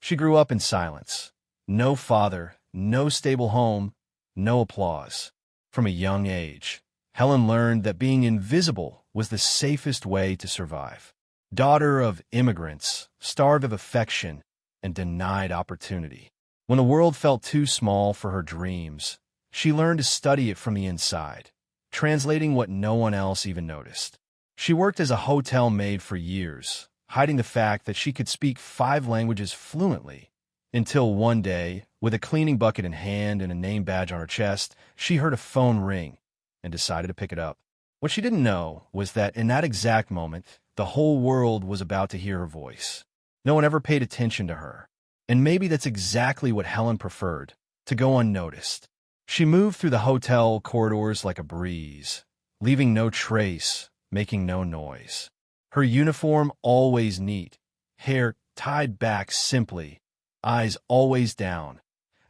She grew up in silence. No father, no stable home, no applause. From a young age, Helen learned that being invisible was the safest way to survive. Daughter of immigrants, starved of affection, and denied opportunity. When the world felt too small for her dreams, she learned to study it from the inside, translating what no one else even noticed. She worked as a hotel maid for years, hiding the fact that she could speak 5 languages fluently, until one day, with a cleaning bucket in hand and a name badge on her chest, she heard a phone ring and decided to pick it up. What she didn't know was that in that exact moment, the whole world was about to hear her voice. No one ever paid attention to her. And maybe that's exactly what Helen preferred, to go unnoticed. She moved through the hotel corridors like a breeze, leaving no trace, making no noise. Her uniform always neat, hair tied back simply, eyes always down,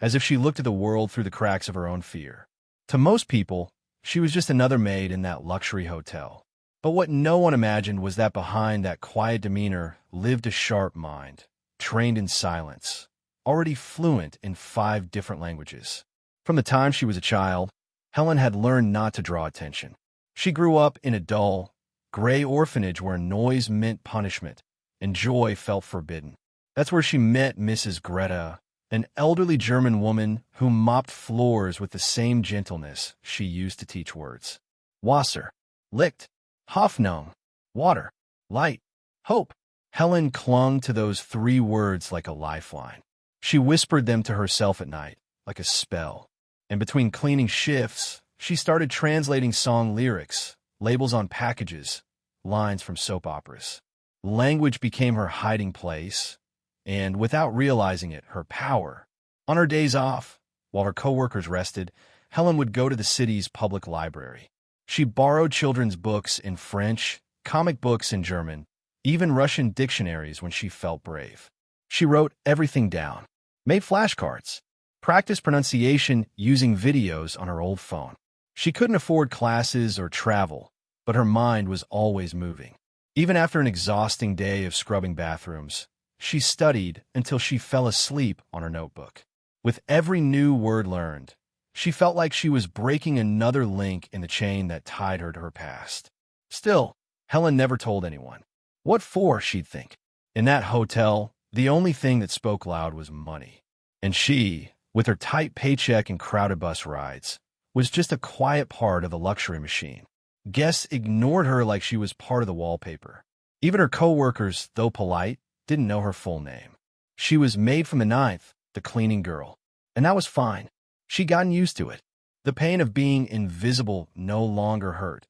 as if she looked at the world through the cracks of her own fear. To most people, she was just another maid in that luxury hotel. But what no one imagined was that behind that quiet demeanor lived a sharp mind, trained in silence, already fluent in 5 different languages. From the time she was a child, Helen had learned not to draw attention. She grew up in a dull, gray orphanage where noise meant punishment and joy felt forbidden. That's where she met Mrs. Greta, an elderly German woman who mopped floors with the same gentleness she used to teach words. Wasser, Licht, Hoffnung, water, light, hope. Helen clung to those 3 words like a lifeline. She whispered them to herself at night, like a spell. And between cleaning shifts, she started translating song lyrics, labels on packages, lines from soap operas. Language became her hiding place, and without realizing it, her power. On her days off, while her coworkers rested, Helen would go to the city's public library. She borrowed children's books in French, comic books in German, even Russian dictionaries when she felt brave. She wrote everything down, made flashcards, practiced pronunciation using videos on her old phone. She couldn't afford classes or travel, but her mind was always moving. Even after an exhausting day of scrubbing bathrooms, she studied until she fell asleep on her notebook. With every new word learned, she felt like she was breaking another link in the chain that tied her to her past. Still, Helen never told anyone. What for, she'd think. In that hotel, the only thing that spoke loud was money. And she, with her tight paycheck and crowded bus rides, was just a quiet part of the luxury machine. Guests ignored her like she was part of the wallpaper. Even her coworkers, though polite, didn't know her full name. She was Maid from the Ninth, the cleaning girl. And that was fine. She'd gotten used to it. The pain of being invisible no longer hurt.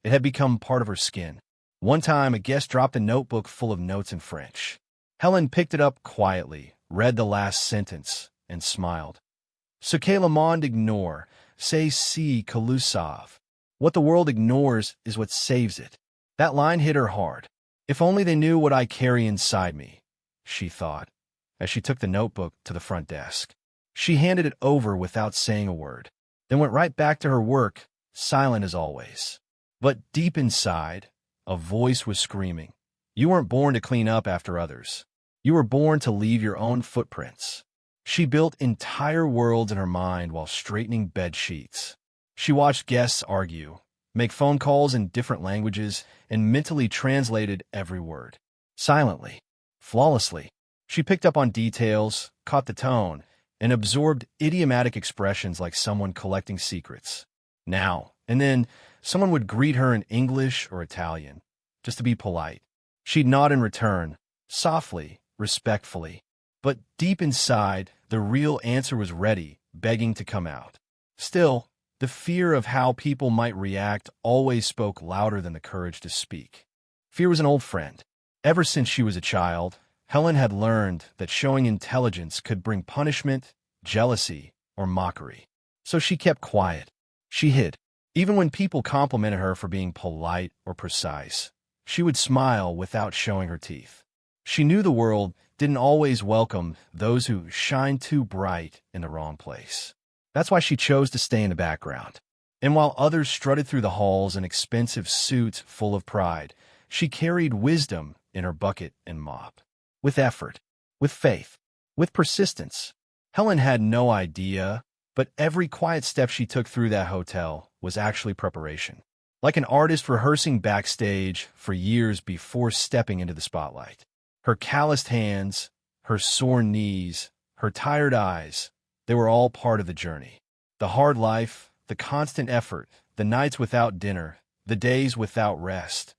It had become part of her skin. One time, a guest dropped a notebook full of notes in French. Helen picked it up quietly, read the last sentence, and smiled. Ce que le monde ignore, c'est ce que le sauve. What the world ignores is what saves it. That line hit her hard. If only they knew what I carry inside me, she thought, as she took the notebook to the front desk. She handed it over without saying a word, then went right back to her work, silent as always. But deep inside, a voice was screaming, "You weren't born to clean up after others. You were born to leave your own footprints." She built entire worlds in her mind while straightening bed sheets. She watched guests argue, make phone calls in different languages, and mentally translated every word. Silently, flawlessly, she picked up on details, caught the tone, and absorbed idiomatic expressions like someone collecting secrets. Now and then, someone would greet her in English or Italian, just to be polite. She'd nod in return, softly, respectfully. But deep inside, the real answer was ready, begging to come out. Still, the fear of how people might react always spoke louder than the courage to speak. Fear was an old friend. Ever since she was a child, Helen had learned that showing intelligence could bring punishment, jealousy, or mockery. So she kept quiet. She hid. Even when people complimented her for being polite or precise, she would smile without showing her teeth. She knew the world didn't always welcome those who shine too bright in the wrong place. That's why she chose to stay in the background. And while others strutted through the halls in expensive suits full of pride, she carried wisdom in her bucket and mop. With effort, with faith. with persistence. Helen had no idea, but every quiet step she took through that hotel was actually preparation. Like an artist rehearsing backstage for years before stepping into the spotlight. Her calloused hands, her sore knees, her tired eyes, they were all part of the journey. The hard life, the constant effort, the nights without dinner, the days without rest.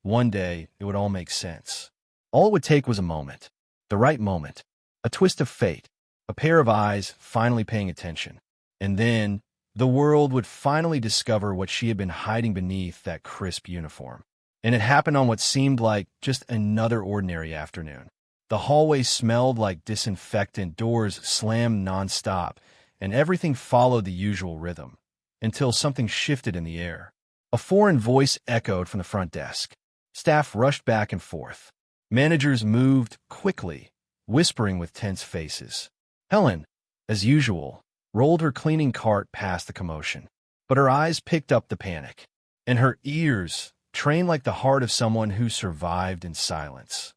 One day, it would all make sense. All it would take was a moment. The right moment. A twist of fate. A pair of eyes finally paying attention. And then, the world would finally discover what she had been hiding beneath that crisp uniform. And it happened on what seemed like just another ordinary afternoon. The hallway smelled like disinfectant, doors slammed nonstop, and everything followed the usual rhythm, until something shifted in the air. A foreign voice echoed from the front desk. Staff rushed back and forth. Managers moved quickly, whispering with tense faces. Helen, as usual, rolled her cleaning cart past the commotion, but her eyes picked up the panic, and her ears, trained like the heart of someone who survived in silence,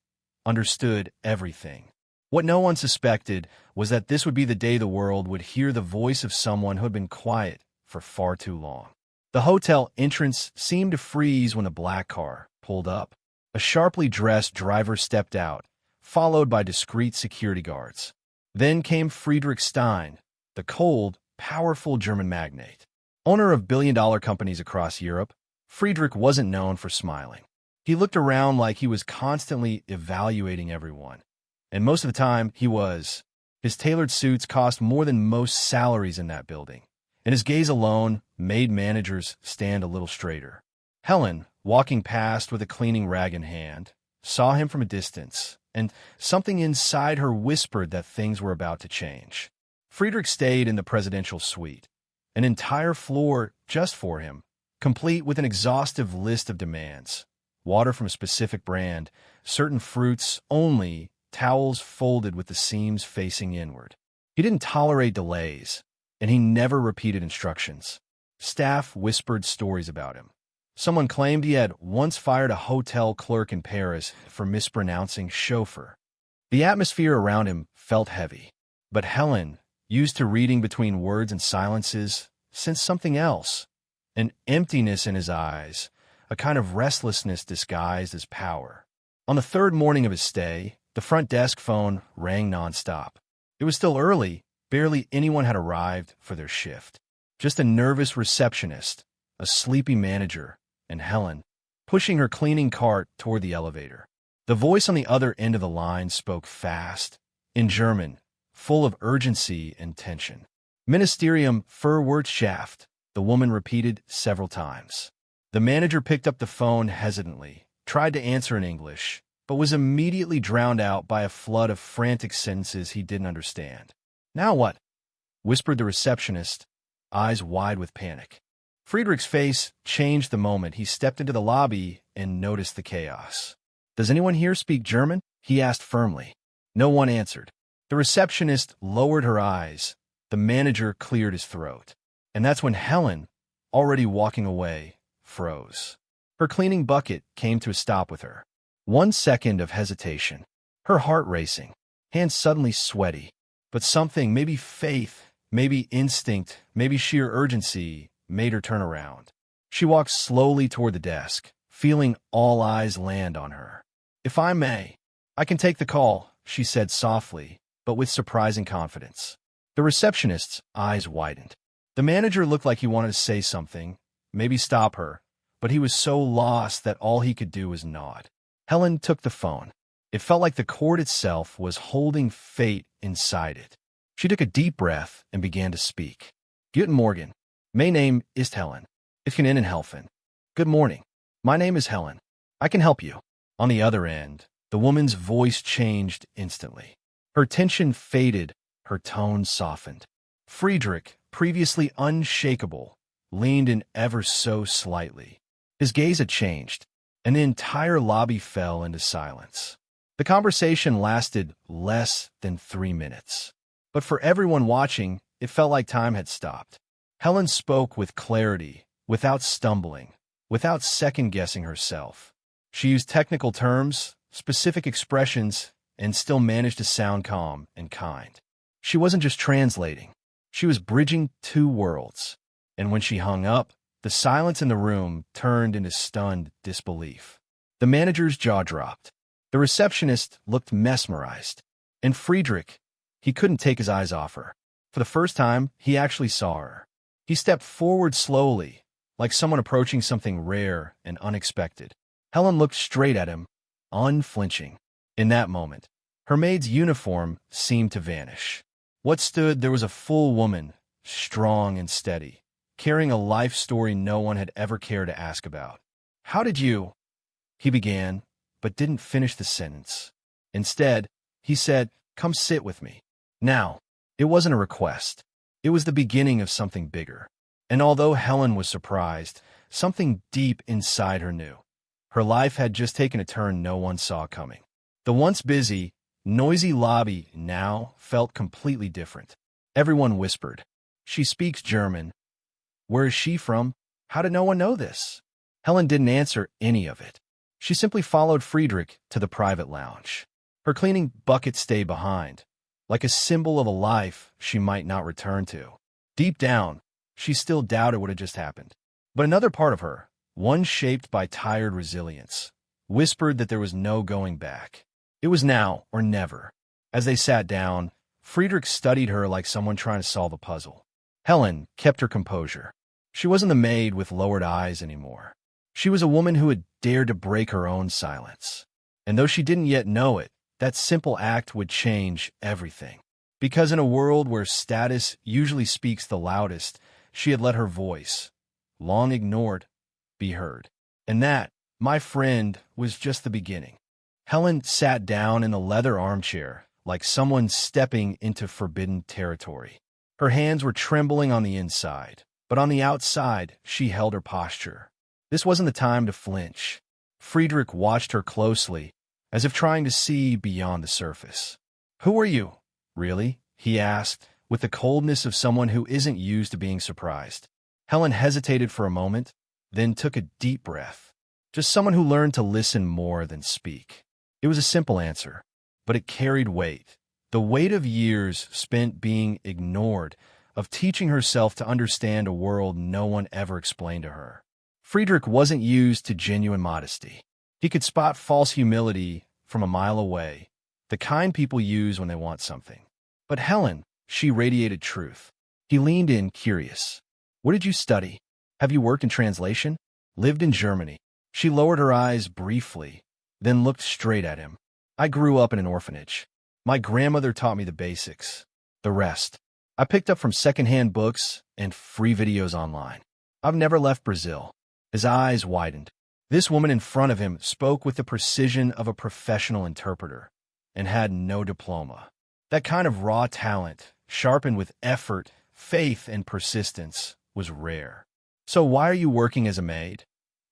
understood everything. What no one suspected was that this would be the day the world would hear the voice of someone who had been quiet for far too long. The hotel entrance seemed to freeze when a black car pulled up. A sharply dressed driver stepped out, followed by discreet security guards. Then came Friedrich Stein, the cold, powerful German magnate. Owner of billion-dollar companies across Europe, Friedrich wasn't known for smiling. He looked around like he was constantly evaluating everyone. And most of the time, he was. His tailored suits cost more than most salaries in that building. And his gaze alone made managers stand a little straighter. Helen, walking past with a cleaning rag in hand, saw him from a distance, and something inside her whispered that things were about to change. Friedrich stayed in the presidential suite, an entire floor just for him, complete with an exhaustive list of demands. Water from a specific brand, certain fruits only, towels folded with the seams facing inward. He didn't tolerate delays, and he never repeated instructions. Staff whispered stories about him. Someone claimed he had once fired a hotel clerk in Paris for mispronouncing chauffeur. The atmosphere around him felt heavy, but Helen, used to reading between words and silences, sensed something else, an emptiness in his eyes, a kind of restlessness disguised as power. On the third morning of his stay, the front desk phone rang nonstop. It was still early, barely anyone had arrived for their shift. Just a nervous receptionist, a sleepy manager, and Helen, pushing her cleaning cart toward the elevator. The voice on the other end of the line spoke fast, in German, full of urgency and tension. Ministerium für Wirtschaft, the woman repeated several times. The manager picked up the phone hesitantly, tried to answer in English, but was immediately drowned out by a flood of frantic sentences he didn't understand. "Now what?" whispered the receptionist, eyes wide with panic. Friedrich's face changed the moment he stepped into the lobby and noticed the chaos. "Does anyone here speak German?" he asked firmly. No one answered. The receptionist lowered her eyes. The manager cleared his throat. And that's when Helen, already walking away, froze. Her cleaning bucket came to a stop with her. 1 second of hesitation. Her heart racing, hands suddenly sweaty. But something, maybe faith, maybe instinct, maybe sheer urgency, made her turn around. She walked slowly toward the desk, feeling all eyes land on her. "If I may, I can take the call," she said softly, but with surprising confidence. The receptionist's eyes widened. The manager looked like he wanted to say something, maybe stop her, but he was so lost that all he could do was nod. Helen took the phone. It felt like the cord itself was holding fate inside it. She took a deep breath and began to speak. "Guten Morgen. My name ist Hellen. Ich kann Ihnen helfen." "Good morning. My name is Helen. I can help you." On the other end, the woman's voice changed instantly. Her tension faded, her tone softened. Friedrich, previously unshakable, leaned in ever so slightly. His gaze had changed, and the entire lobby fell into silence. The conversation lasted less than 3 minutes. But for everyone watching, it felt like time had stopped. Helen spoke with clarity, without stumbling, without second-guessing herself. She used technical terms, specific expressions, and still managed to sound calm and kind. She wasn't just translating. She was bridging two worlds. And when she hung up, the silence in the room turned into stunned disbelief. The manager's jaw dropped. The receptionist looked mesmerized. And Friedrich, he couldn't take his eyes off her. For the first time, he actually saw her. He stepped forward slowly, like someone approaching something rare and unexpected. Hellen looked straight at him, unflinching. In that moment, her maid's uniform seemed to vanish. What stood there was a full woman, strong and steady, carrying a life story no one had ever cared to ask about. "How did you—" he began, but didn't finish the sentence. Instead, he said, "Come sit with me." Now, it wasn't a request. It was the beginning of something bigger. And although Hellen was surprised, something deep inside her knew. Her life had just taken a turn no one saw coming. The once busy, noisy lobby now felt completely different. Everyone whispered, "She speaks German. Where is she from? How did no one know this?" Hellen didn't answer any of it. She simply followed Friedrich to the private lounge. Her cleaning bucket stayed behind, like a symbol of a life she might not return to. Deep down, she still doubted what had just happened. But another part of her, one shaped by tired resilience, whispered that there was no going back. It was now or never. As they sat down, Friedrich studied her like someone trying to solve a puzzle. Hellen kept her composure. She wasn't the maid with lowered eyes anymore. She was a woman who had dared to break her own silence. And though she didn't yet know it, that simple act would change everything. Because in a world where status usually speaks the loudest, she had let her voice, long ignored, be heard. And that, my friend, was just the beginning. Hellen sat down in the leather armchair, like someone stepping into forbidden territory. Her hands were trembling on the inside, but on the outside, she held her posture. This wasn't the time to flinch. Friedrich watched her closely, as if trying to see beyond the surface. "Who are you, really?" he asked, with the coldness of someone who isn't used to being surprised. Hellen hesitated for a moment, then took a deep breath. Just someone who learned to listen more than speak. It was a simple answer, but it carried weight. The weight of years spent being ignored, of teaching herself to understand a world no one ever explained to her. Friedrich wasn't used to genuine modesty. He could spot false humility from a mile away, the kind people use when they want something. But Hellen, she radiated truth. He leaned in, curious. "What did you study? Have you worked in translation?" "Lived in Germany." She lowered her eyes briefly, then looked straight at him. "I grew up in an orphanage. My grandmother taught me the basics. The rest, I picked up from secondhand books and free videos online. I've never left Brazil." His eyes widened. This woman in front of him spoke with the precision of a professional interpreter and had no diploma. That kind of raw talent, sharpened with effort, faith, and persistence, was rare. "So why are you working as a maid?"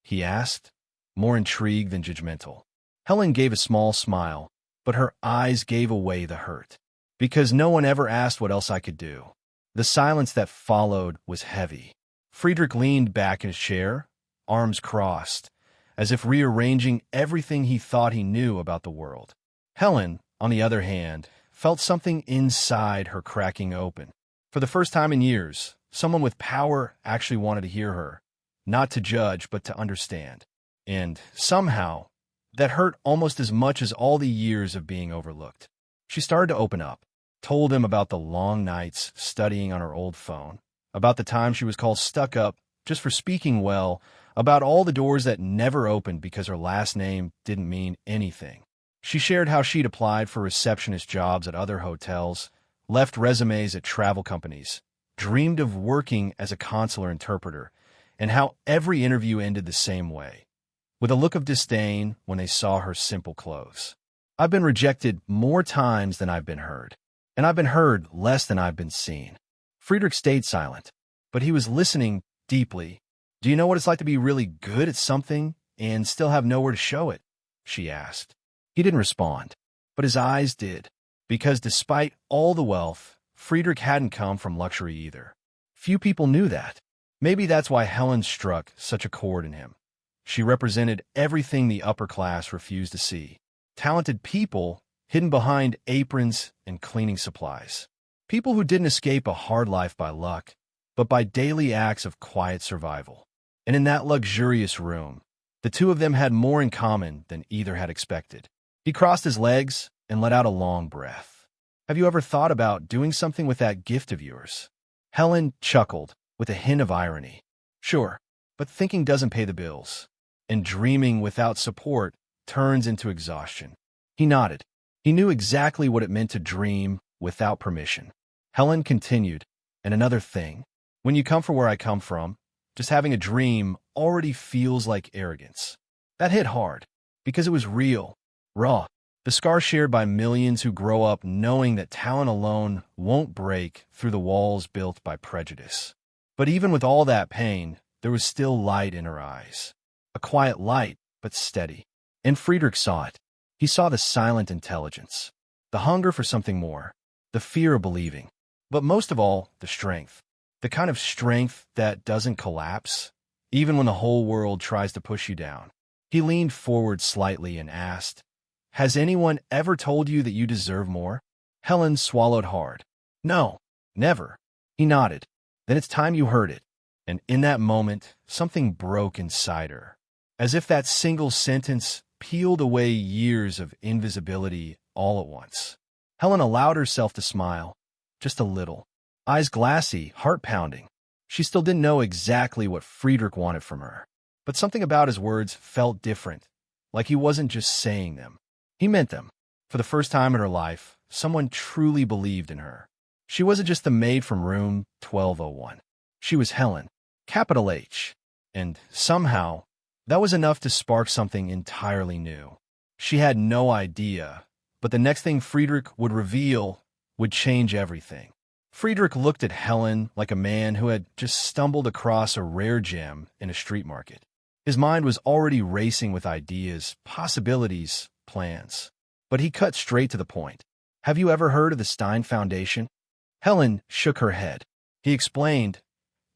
he asked, more intrigued than judgmental. Hellen gave a small smile, but her eyes gave away the hurt. "Because no one ever asked what else I could do." The silence that followed was heavy. Friedrich leaned back in his chair, arms crossed, as if rearranging everything he thought he knew about the world. Hellen, on the other hand, felt something inside her cracking open. For the first time in years, someone with power actually wanted to hear her, not to judge, but to understand. And, somehow, that hurt almost as much as all the years of being overlooked. She started to open up, told him about the long nights studying on her old phone, about the time she was called stuck-up just for speaking well, about all the doors that never opened because her last name didn't mean anything. She shared how she'd applied for receptionist jobs at other hotels, left resumes at travel companies, dreamed of working as a consular interpreter, and how every interview ended the same way, with a look of disdain when they saw her simple clothes. "I've been rejected more times than I've been heard, and I've been heard less than I've been seen." Friedrich stayed silent, but he was listening deeply. "Do you know what it's like to be really good at something and still have nowhere to show it?" she asked. He didn't respond, but his eyes did, because despite all the wealth, Friedrich hadn't come from luxury either. Few people knew that. Maybe that's why Hellen struck such a chord in him. She represented everything the upper class refused to see. Talented people, hidden behind aprons and cleaning supplies. People who didn't escape a hard life by luck, but by daily acts of quiet survival. And in that luxurious room, the two of them had more in common than either had expected. He crossed his legs and let out a long breath. Have you ever thought about doing something with that gift of yours? Hellen chuckled, with a hint of irony. Sure, but thinking doesn't pay the bills, and dreaming without support turns into exhaustion. He nodded. He knew exactly what it meant to dream without permission. Hellen continued, and another thing, when you come from where I come from, just having a dream already feels like arrogance. That hit hard, because it was real, raw, the scar shared by millions who grow up knowing that talent alone won't break through the walls built by prejudice. But even with all that pain, there was still light in her eyes. A quiet light, but steady. And Friedrich saw it. He saw the silent intelligence, the hunger for something more, the fear of believing, but most of all, the strength. The kind of strength that doesn't collapse, even when the whole world tries to push you down. He leaned forward slightly and asked, "Has anyone ever told you that you deserve more?" Hellen swallowed hard. "No, never." He nodded. "Then it's time you heard it." And in that moment, something broke inside her, as if that single sentence peeled away years of invisibility all at once. Hellen allowed herself to smile, just a little. Eyes glassy, heart pounding. She still didn't know exactly what Friedrich wanted from her. But something about his words felt different, like he wasn't just saying them. He meant them. For the first time in her life, someone truly believed in her. She wasn't just the maid from room 1201. She was Hellen, capital H. And somehow, that was enough to spark something entirely new. She had no idea, but the next thing Friedrich would reveal would change everything. Friedrich looked at Hellen like a man who had just stumbled across a rare gem in a street market. His mind was already racing with ideas, possibilities, plans. But he cut straight to the point. "Have you ever heard of the Stein Foundation?" Hellen shook her head. He explained,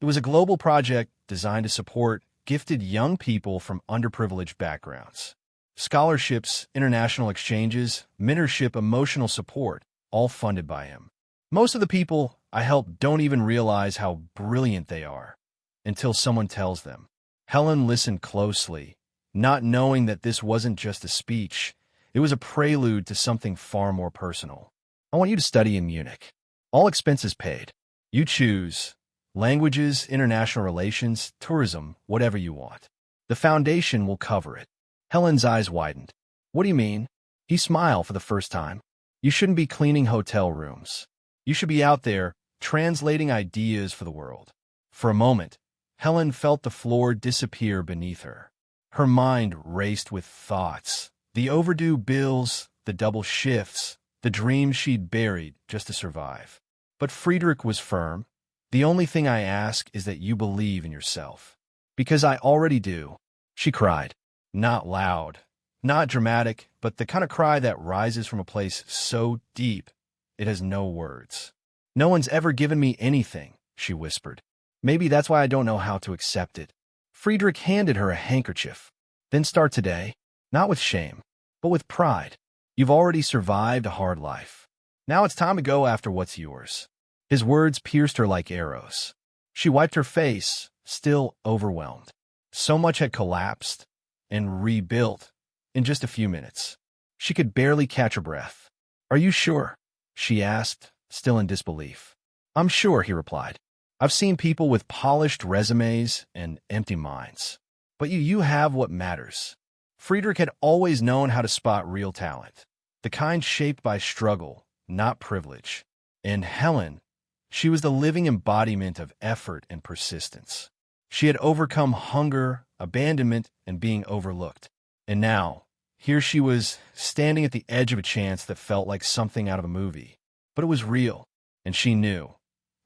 it was a global project designed to support gifted young people from underprivileged backgrounds. Scholarships, international exchanges, mentorship, emotional support, all funded by him. Most of the people I help don't even realize how brilliant they are until someone tells them. Hellen listened closely, not knowing that this wasn't just a speech. It was a prelude to something far more personal. "I want you to study in Munich. All expenses paid. You choose. Languages, international relations, tourism, whatever you want. The foundation will cover it." Hellen's eyes widened. "What do you mean?" He smiled for the first time. "You shouldn't be cleaning hotel rooms. You should be out there, translating ideas for the world." For a moment, Hellen felt the floor disappear beneath her. Her mind raced with thoughts. The overdue bills, the double shifts, the dreams she'd buried just to survive. But Friedrich was firm. "The only thing I ask is that you believe in yourself." "Because I already do," she cried. Not loud, not dramatic, but the kind of cry that rises from a place so deep it has no words. "No one's ever given me anything," she whispered. "Maybe that's why I don't know how to accept it." Friedrich handed her a handkerchief. "Then start today, not with shame, but with pride. You've already survived a hard life. Now it's time to go after what's yours." His words pierced her like arrows. She wiped her face, still overwhelmed. So much had collapsed and rebuilt in just a few minutes. She could barely catch her breath. "Are you sure?" she asked, still in disbelief. "I'm sure," he replied. "I've seen people with polished resumes and empty minds. But you have what matters." Friedrich had always known how to spot real talent, the kind shaped by struggle, not privilege. And Hellen, she was the living embodiment of effort and persistence. She had overcome hunger, abandonment, and being overlooked. And now, here she was, standing at the edge of a chance that felt like something out of a movie. But it was real, and she knew.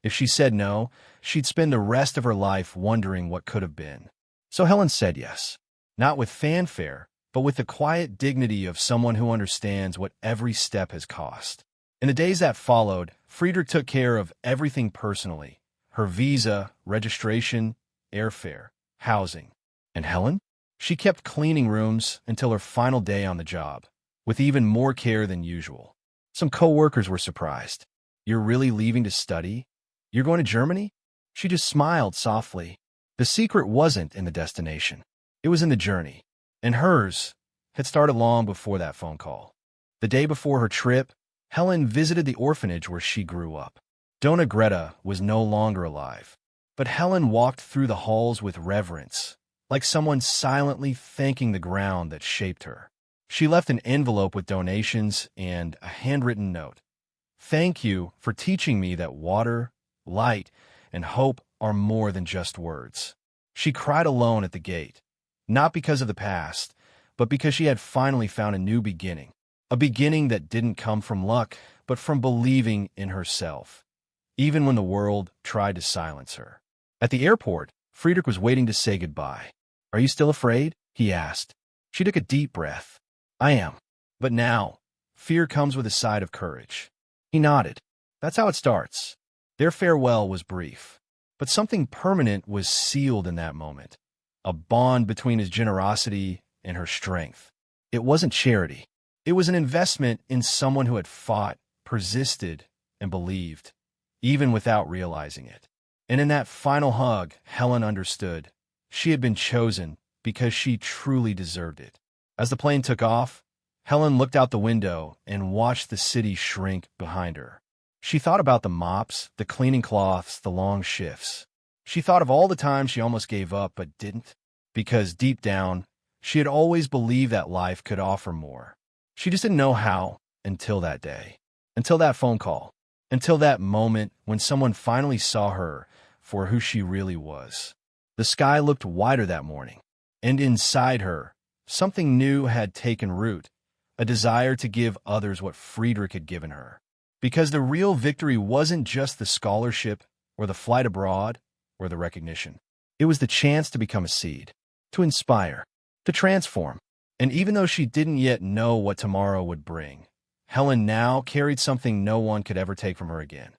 If she said no, she'd spend the rest of her life wondering what could have been. So Hellen said yes, not with fanfare, but with the quiet dignity of someone who understands what every step has cost. In the days that followed, Friedrich took care of everything personally: her visa, registration, airfare, housing. And Hellen? She kept cleaning rooms until her final day on the job. with even more care than usual. Some coworkers were surprised. "You're really leaving to study? You're going to Germany?" She just smiled softly. The secret wasn't in the destination. It was in the journey. And hers had started long before that phone call. The day before her trip, Hellen visited the orphanage where she grew up. Dona Greta was no longer alive, but Hellen walked through the halls with reverence, like someone silently thanking the ground that shaped her. She left an envelope with donations and a handwritten note. "Thank you for teaching me that water, light, and hope are more than just words." She cried alone at the gate, not because of the past, but because she had finally found a new beginning, a beginning that didn't come from luck, but from believing in herself, even when the world tried to silence her. At the airport, Friedrich was waiting to say goodbye. "Are you still afraid?" he asked. She took a deep breath. "I am. But now, fear comes with a side of courage." He nodded. That's how it starts. Their farewell was brief, but something permanent was sealed in that moment, a bond between his generosity and her strength. It wasn't charity. It was an investment in someone who had fought, persisted, and believed, even without realizing it. And in that final hug, Hellen understood. She had been chosen because she truly deserved it. As the plane took off, Hellen looked out the window and watched the city shrink behind her. She thought about the mops, the cleaning cloths, the long shifts. She thought of all the times she almost gave up but didn't, because deep down, she had always believed that life could offer more. She just didn't know how until that day, until that phone call, until that moment when someone finally saw her for who she really was. The sky looked wider that morning, and inside her, something new had taken root, a desire to give others what Friedrich had given her. Because the real victory wasn't just the scholarship or the flight abroad or the recognition. It was the chance to become a seed, to inspire, to transform. And even though she didn't yet know what tomorrow would bring, Hellen now carried something no one could ever take from her again: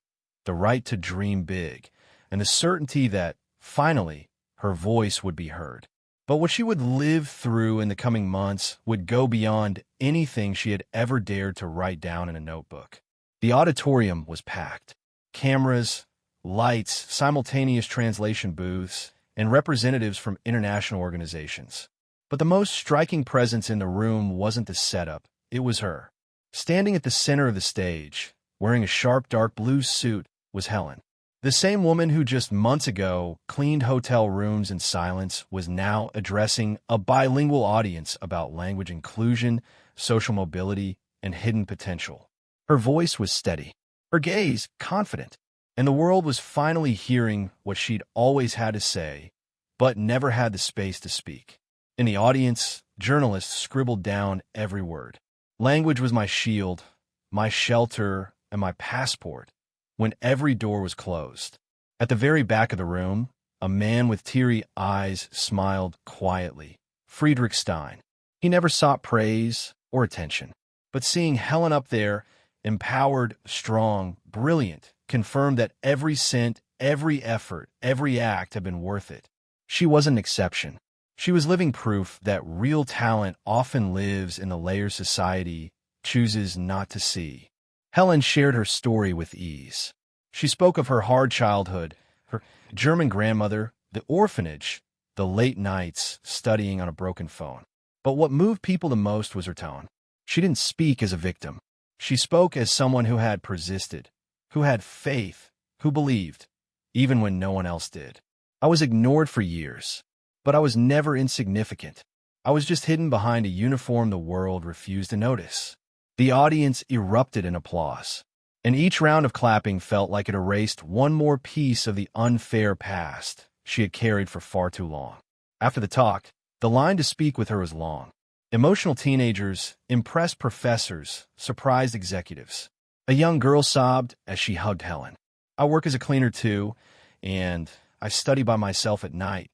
the right to dream big, and the certainty that, finally, her voice would be heard. But what she would live through in the coming months would go beyond anything she had ever dared to write down in a notebook. The auditorium was packed. Cameras, lights, simultaneous translation booths, and representatives from international organizations. But the most striking presence in the room wasn't the setup, it was her. Standing at the center of the stage, wearing a sharp dark blue suit, was Hellen. The same woman who just months ago cleaned hotel rooms in silence was now addressing a bilingual audience about language inclusion, social mobility, and hidden potential. Her voice was steady, her gaze confident, and the world was finally hearing what she'd always had to say, but never had the space to speak. In the audience, journalists scribbled down every word. Language was my shield, my shelter, and my passport when every door was closed. At the very back of the room, a man with teary eyes smiled quietly. Friedrich Stein. He never sought praise or attention, but seeing Hellen up there, empowered, strong, brilliant, confirmed that every cent, every effort, every act had been worth it. She wasn't an exception. She was living proof that real talent often lives in the layers society chooses not to see. Hellen shared her story with ease. She spoke of her hard childhood, her German grandmother, the orphanage, the late nights studying on a broken phone. But what moved people the most was her tone. She didn't speak as a victim. She spoke as someone who had persisted, who had faith, who believed, even when no one else did. I was ignored for years, but I was never insignificant. I was just hidden behind a uniform the world refused to notice. The audience erupted in applause, and each round of clapping felt like it erased one more piece of the unfair past she had carried for far too long. After the talk, the line to speak with her was long. Emotional teenagers, impressed professors, surprised executives. A young girl sobbed as she hugged Hellen. "I work as a cleaner too, and I study by myself at night.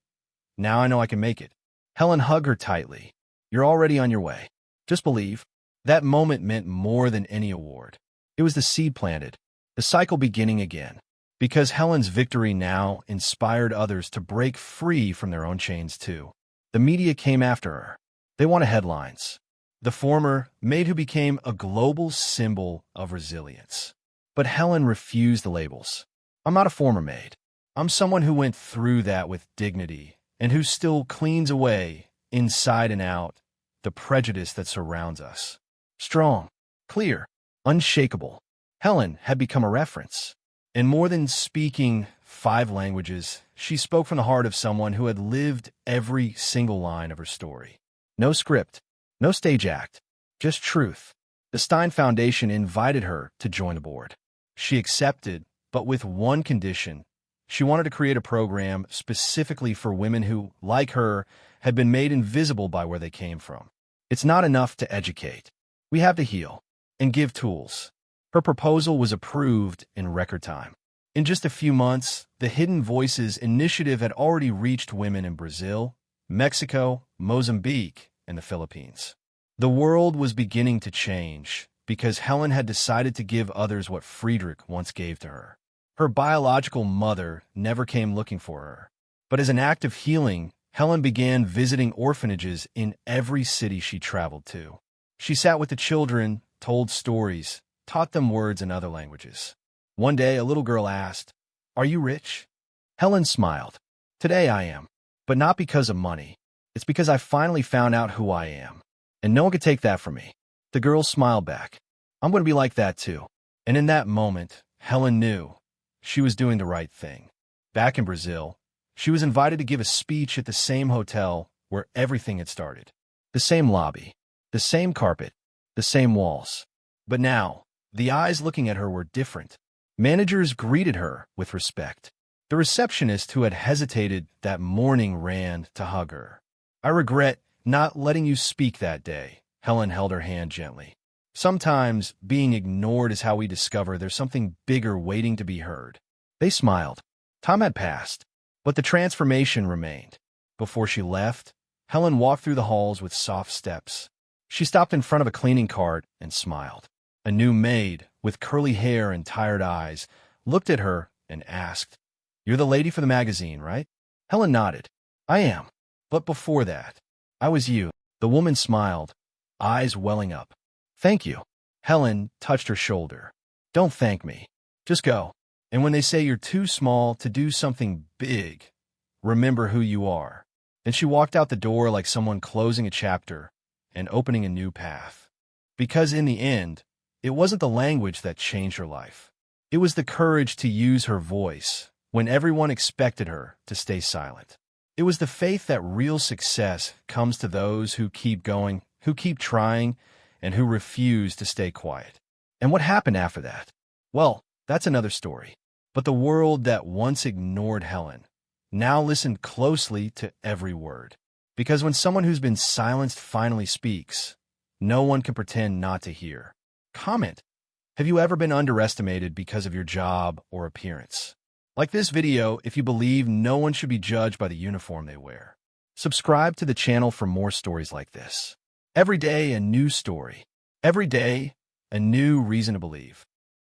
Now I know I can make it." Hellen hugged her tightly. "You're already on your way. Just believe." That moment meant more than any award. It was the seed planted, the cycle beginning again. Because Hellen's victory now inspired others to break free from their own chains too. The media came after her. They wanted headlines. The former, Maid, who became a global symbol of resilience. But Hellen refused the labels. I'm not a former maid. I'm someone who went through that with dignity and who still cleans away, inside and out, the prejudice that surrounds us. Strong, clear, unshakable. Hellen had become a reference. And more than speaking 5 languages, she spoke from the heart of someone who had lived every single line of her story. No script, no stage act, just truth. The Stein Foundation invited her to join the board. She accepted, but with one condition. She wanted to create a program specifically for women who, like her, had been made invisible by where they came from. It's not enough to educate. We have to heal and give tools. Her proposal was approved in record time. In just a few months, the Hidden Voices initiative had already reached women in Brazil, Mexico, Mozambique, and the Philippines. The world was beginning to change because Hellen had decided to give others what Friedrich once gave to her. Her biological mother never came looking for her. But as an act of healing, Hellen began visiting orphanages in every city she traveled to. She sat with the children, told stories, taught them words in other languages. One day, a little girl asked, "Are you rich?" Hellen smiled. "Today I am, but not because of money. It's because I finally found out who I am, and no one could take that from me." The girl smiled back. "I'm going to be like that too." And in that moment, Hellen knew she was doing the right thing. Back in Brazil, she was invited to give a speech at the same hotel where everything had started. The same lobby, the same carpet, the same walls. But now, the eyes looking at her were different. Managers greeted her with respect. The receptionist who had hesitated that morning ran to hug her. "I regret not letting you speak that day." Hellen held her hand gently. "Sometimes being ignored is how we discover there's something bigger waiting to be heard." They smiled. Time had passed, but the transformation remained. Before she left, Hellen walked through the halls with soft steps. She stopped in front of a cleaning cart and smiled. A new maid, with curly hair and tired eyes, looked at her and asked, "You're the lady for the magazine, right?" Hellen nodded. "I am. But before that, I was you." The woman smiled, eyes welling up. "Thank you." Hellen touched her shoulder. "Don't thank me. Just go. And when they say you're too small to do something big, remember who you are." Then she walked out the door like someone closing a chapter and opening a new path. Because in the end, it wasn't the language that changed her life. It was the courage to use her voice when everyone expected her to stay silent. It was the faith that real success comes to those who keep going, who keep trying, and who refuse to stay quiet. And what happened after that? Well, that's another story. But the world that once ignored Hellen now listened closely to every word. Because when someone who's been silenced finally speaks, no one can pretend not to hear. Comment. Have you ever been underestimated because of your job or appearance? Like this video if you believe no one should be judged by the uniform they wear. Subscribe to the channel for more stories like this. Every day, a new story. Every day, a new reason to believe.